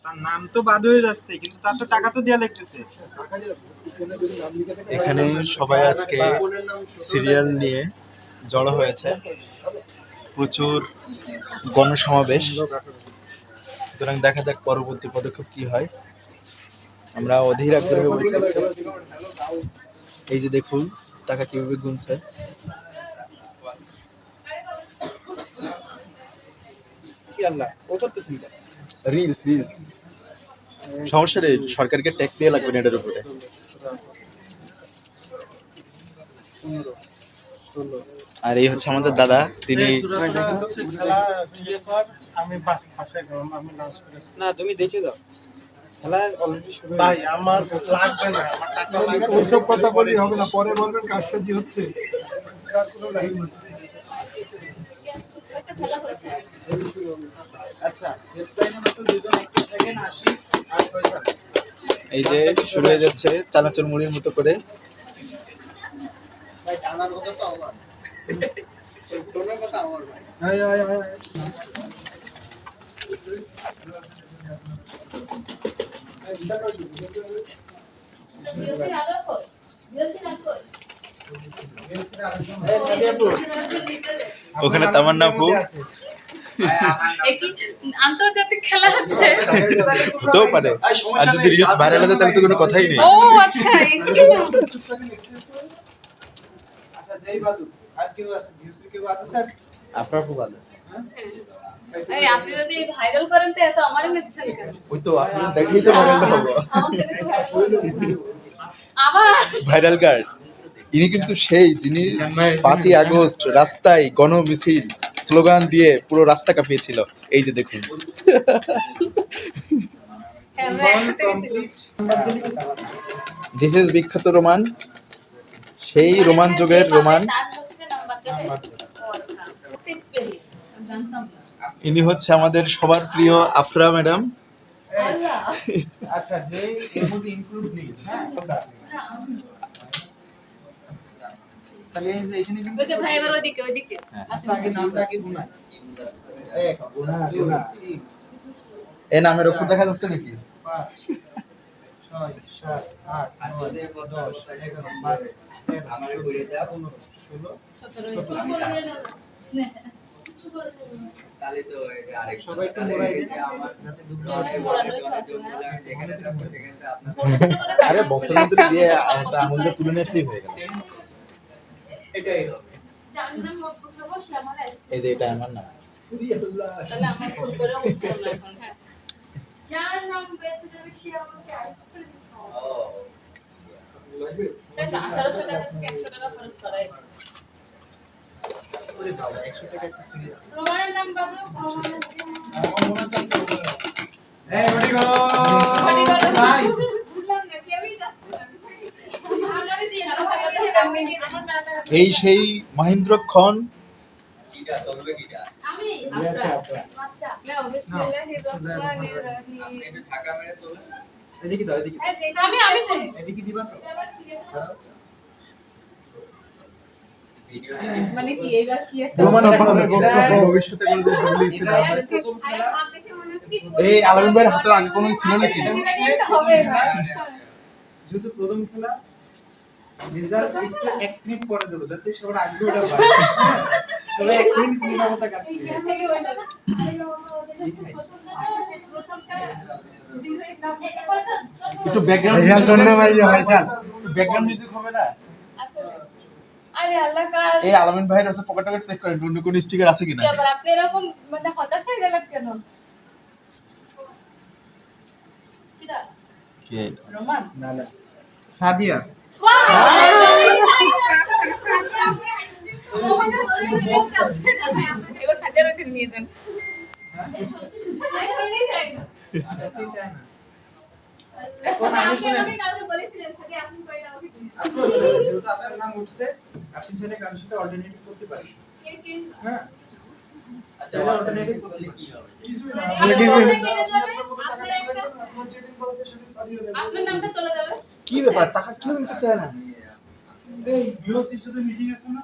তার নাম তো বাদ হয়ে যাচ্ছে, কিন্তু তার তো টাকা তো দেয়া লাগতেছে। এখানে সবাই আজকে সিরিয়াল নিয়ে জড়ো হয়েছে, প্রচুর গণসমাবেশ। সুতরাং দেখা যাক পরবর্তী পদক্ষেপ কি হয়। আমরা অধীর আগ্রহে ওয়েট করছি। এই যে দেখুন টাকা কিভাবে গুনছে। রিলস রিলস সমস্যা নেই, সরকারকে ট্যাক্স দিয়ে লাগবে না এটার উপরে। আর এই হচ্ছে আমাদের দাদা, তিনি না তুমি দেখে দাও, খেলা অলরেডি শুরু। ভাই আমার লাগবে না, আমার টাকা লাগবে। ওইসব কথা বলি হবে না, পরে বলবেন কারসাজি হচ্ছে। আচ্ছা, হেল্পলাইনে মাত্র দুজন একটু সেকেন্ড আসি আর ফয়সাল। এই যে শুরু হয়ে যাচ্ছে চানাচুর মুড়ির মতো করে। ভাই টানার কথা তো আমার, টোনের কথা আমার ভাই। ওখানে তামান্না আপু, আন্তর্জাতিক খেলা হচ্ছে। হতেও পারে। আর যদি রিলস ভাইরাল হয়ে যায় তাহলে তো কোনো কথাই নেই। ও আচ্ছা, একটু আচ্ছা যেই বাদু আর কেউ আছে, ভিউসি কেউ আছে স্যার? আপনার খুব ভালো আছে। এই আপনি যদি ভাইরাল করেন তো এত আমারই নিচ্ছেন কেন? ওই তো আপনি দেখেই তো ভাইরাল হবো। আমাকে একটু ভাইরাল আবার ভাইরাল গার্ড ইনি কিন্তু সেই, যিনি 5ই আগস্ট রাস্তায় গণমিছিল স্লোগান দিয়ে পুরো রাস্তা কাঁপিয়েছিল। এই যে দেখুন, আমরা একসাথে গেছিলাম। দিস ইজ বিখ্যাত রোমান, সেই রোমান যুগের রোমান। তার হচ্ছে নাম্বার যাবে। ও আচ্ছা, স্টেজ পেরিয়ে জানতাম না। ইনি হচ্ছে আমাদের সবার প্রিয় আফরা ম্যাডাম। আল্লাহ। আচ্ছা যে এর মধ্যে ইনক্লুড নেই, হ্যাঁ তাহলে এই যে এখানে কিন্তু ওই যে ভাই এবার ওইদিকে আচ্ছা আগে নামটা কি গুনাই এক গুনা গুনা এই নামের অক্ষর দেখা যাচ্ছে নাকি? 5 6 7 8 9 10 11 12 আমারে কইরে দাও 15 16 তাহলে তো এটা আরেক সবাই একটু মোড়াই দিন আমার যাতে দুটো যেখানে থাকবো সেখানটা আপনার আরে বক্সের মধ্যে দিয়ে একটা আঙুল দিয়ে তুলে নিয়ে হয়ে গেল। এটাই হবে। জানলাম মত বসে আমার এই যে এটা আমার না। তাহলে আমার ফোন করে উঠবো না এখন। হ্যাঁ, যার নাম বেঁচে যাবে সে আমাকে আইসক্রিম খাওয়াবে। লাগবে 1800 টাকা থেকে 100 টাকা খরচ করাই। ওরে বাবা 100 টাকা একটা সিরিয়াল রোমানের নাম বাদও রোমানের আমার মনে হচ্ছে এই বডি গো বডি করো ভাই বুঝলাম না কেউই যাচ্ছে না। আমারই দিয়ে না তাহলে আমি আমার মেলাটা এই সেই মহেন্দ্রক্ষণ। কিটা তবে কিটা আমি আচ্ছা আচ্ছা না বিসমিল্লাহির রহমানির রহিম। একটু ছাকা মেরে তোলে এদিকে দাও এদিকে আমি বলি এদিকে দিবা তো মানে কি এবার কি একটা রোমান আপনাদের বক্তব্য ভবিষ্যতে কোনো দিন রিলিজ এটা হচ্ছে প্রথম খেলা এই আলামিন ভাইয়ের হাতে আগে কোনো ছিল নাকি? হবে যেহেতু প্রথম খেলা রেজাল্ট একটু 1 মিনিট পরে দেবো যাতে সবার আগ্রহটা বাড়ে তবে 1 মিনিট নিরাপত্তা কাজ করবে একটু ব্যাকগ্রাউন্ড রেজাল্ট জন্য ভাই ভাইসান ব্যাকগ্রাউন্ড মিউজিক হবে না? আরে আল্লাহ কার এই আলামিন ভাইয়ের আছে পকেট টকেট চেক করেন অন্য কোনো স্টিকার আছে কিনা। কি আবার আপনি এরকম মানে হতাশ হয়ে গেলেন কেন? কিরা কে? রোমান না না সাদিয়া এবার সাজার ওখানে নিয়ে যান। সত্যি চাই না এখন আমি শুনে যেহেতু আপনার নাম উঠছে আপনি চাইলে কারোর সাথে অল্টারনেটিভ করতে পারেন হ্যাঁ আচ্ছা অল্টারনেটিভ করলে কি হবে কিছুই না আপনার নামটা চলে যাবে। কি ব্যাপার টাকা কেউ নিতে চায় না? এই বিওসির সাথে মিটিং আছে না